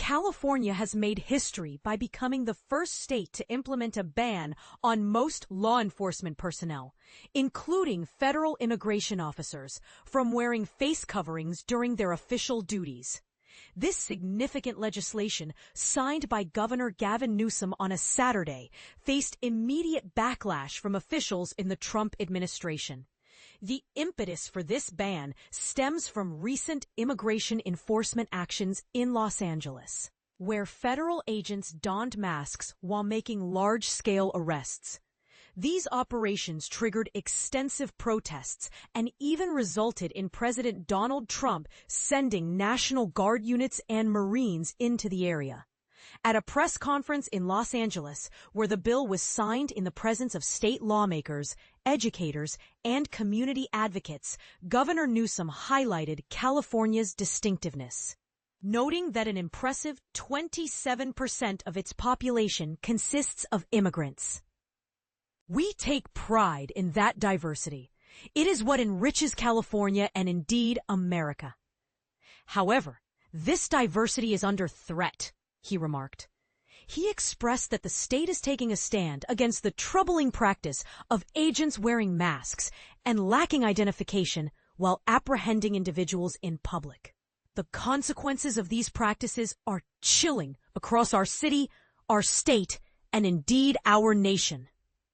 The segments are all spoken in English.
California has made history by becoming the first state to implement a ban on most law enforcement personnel, including federal immigration officers, from wearing face coverings during their official duties. This significant legislation, signed by Governor Gavin Newsom on a Saturday, faced immediate backlash from officials in the Trump administration. The impetus for this ban stems from recent immigration enforcement actions in Los Angeles, where federal agents donned masks while making large-scale arrests. These operations triggered extensive protests and even resulted in President Donald Trump sending National Guard units and Marines into the area. At a press conference in Los Angeles, where the bill was signed in the presence of state lawmakers, educators, and community advocates, Governor Newsom highlighted California's distinctiveness, noting that an impressive 27% of its population consists of immigrants. "We take pride in that diversity. It is what enriches California and indeed America. However, this diversity is under threat," he remarked. He expressed that the state is taking a stand against the troubling practice of agents wearing masks and lacking identification while apprehending individuals in public. "The consequences of these practices are chilling across our city, our state, and indeed our nation.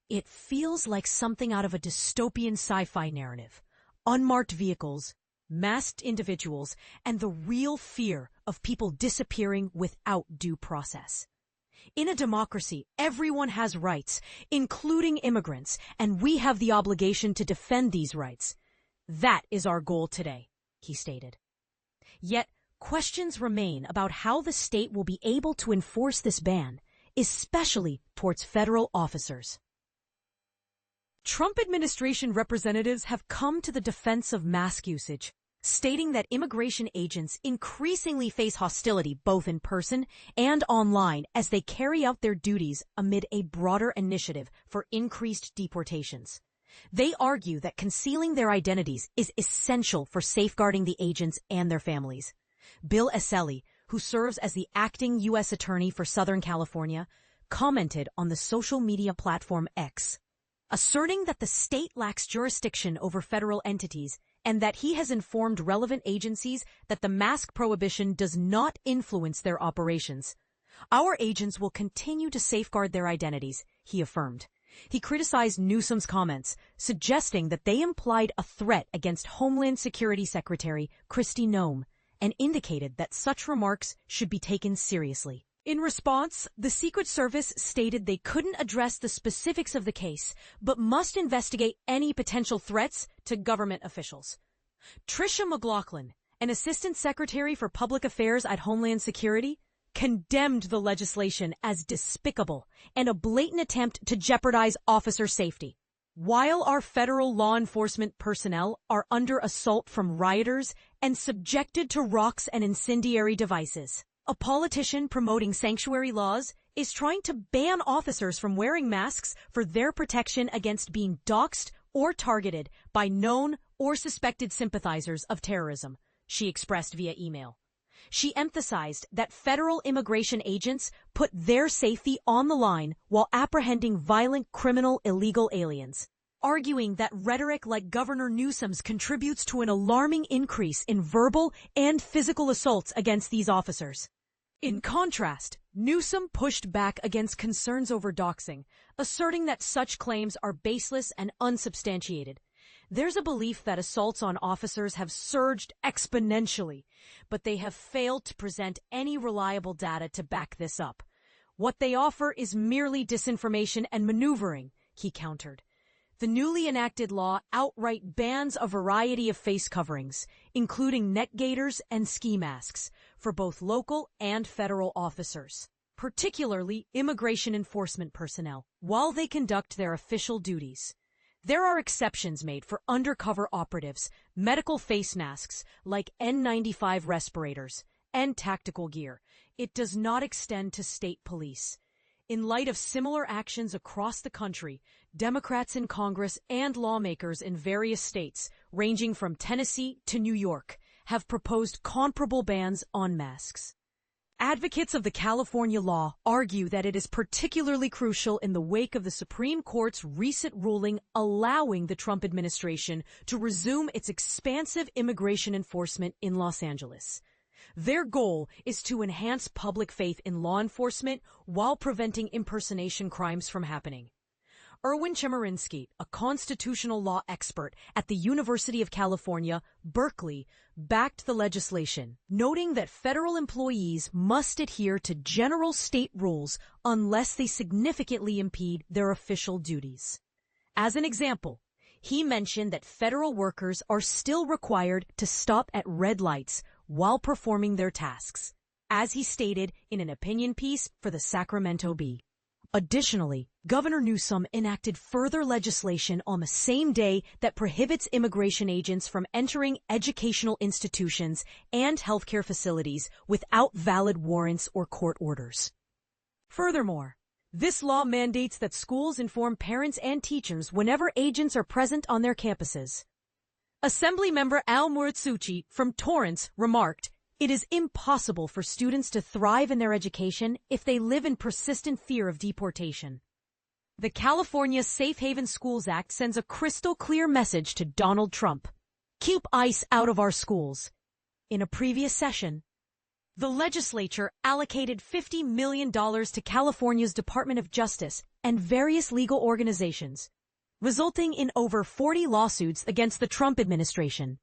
It feels like something out of a dystopian sci-fi narrative. Unmarked vehicles, masked individuals, and the real fear of people disappearing without due process. In a democracy, everyone has rights, including immigrants, and we have the obligation to defend these rights. That is our goal today," he stated. Yet, questions remain about how the state will be able to enforce this ban, especially towards federal officers. Trump administration representatives have come to the defense of mask usage, stating that immigration agents increasingly face hostility both in person and online as they carry out their duties amid a broader initiative for increased deportations. They argue that concealing their identities is essential for safeguarding the agents and their families. Bill Eseli, who serves as the acting U.S. Attorney for Southern California, commented on the social media platform X, asserting that the state lacks jurisdiction over federal entities and that he has informed relevant agencies that the mask prohibition does not influence their operations. "Our agents will continue to safeguard their identities," he affirmed. He criticized Newsom's comments, suggesting that they implied a threat against Homeland Security Secretary Kristi Noem, and indicated that such remarks should be taken seriously. In response, the Secret Service stated they couldn't address the specifics of the case, but must investigate any potential threats to government officials. Tricia McLaughlin, an Assistant Secretary for Public Affairs at Homeland Security, condemned the legislation as despicable and a blatant attempt to jeopardize officer safety. "While our federal law enforcement personnel are under assault from rioters and subjected to rocks and incendiary devices, a politician promoting sanctuary laws is trying to ban officers from wearing masks for their protection against being doxxed or targeted by known or suspected sympathizers of terrorism," she expressed via email. She emphasized that federal immigration agents put their safety on the line while apprehending violent criminal illegal aliens, arguing that rhetoric like Governor Newsom's contributes to an alarming increase in verbal and physical assaults against these officers. In contrast, Newsom pushed back against concerns over doxing, asserting that such claims are baseless and unsubstantiated. "There's a belief that assaults on officers have surged exponentially, but they have failed to present any reliable data to back this up. What they offer is merely disinformation and maneuvering," he countered. The newly enacted law outright bans a variety of face coverings, including neck gaiters and ski masks, for both local and federal officers, particularly immigration enforcement personnel, while they conduct their official duties. There are exceptions made for undercover operatives, medical face masks like N95 respirators, and tactical gear. It does not extend to state police. In light of similar actions across the country, Democrats in Congress and lawmakers in various states, ranging from Tennessee to New York, have proposed comparable bans on masks. Advocates of the California law argue that it is particularly crucial in the wake of the Supreme Court's recent ruling allowing the Trump administration to resume its expansive immigration enforcement in Los Angeles. Their goal is to enhance public faith in law enforcement while preventing impersonation crimes from happening. Erwin Chemerinsky, a constitutional law expert at the University of California, Berkeley, backed the legislation, noting that federal employees must adhere to general state rules unless they significantly impede their official duties. As an example, he mentioned that federal workers are still required to stop at red lights while performing their tasks, as he stated in an opinion piece for the Sacramento Bee. Additionally, Governor Newsom enacted further legislation on the same day that prohibits immigration agents from entering educational institutions and healthcare facilities without valid warrants or court orders. Furthermore, this law mandates that schools inform parents and teachers whenever agents are present on their campuses. Assemblymember Al Muratsuchi from Torrance remarked, "It is impossible for students to thrive in their education if they live in persistent fear of deportation." The California Safe Haven Schools Act sends a crystal clear message to Donald Trump. Keep ICE out of our schools. In a previous session, the legislature allocated $50 million to California's Department of Justice and various legal organizations, resulting in over 40 lawsuits against the Trump administration.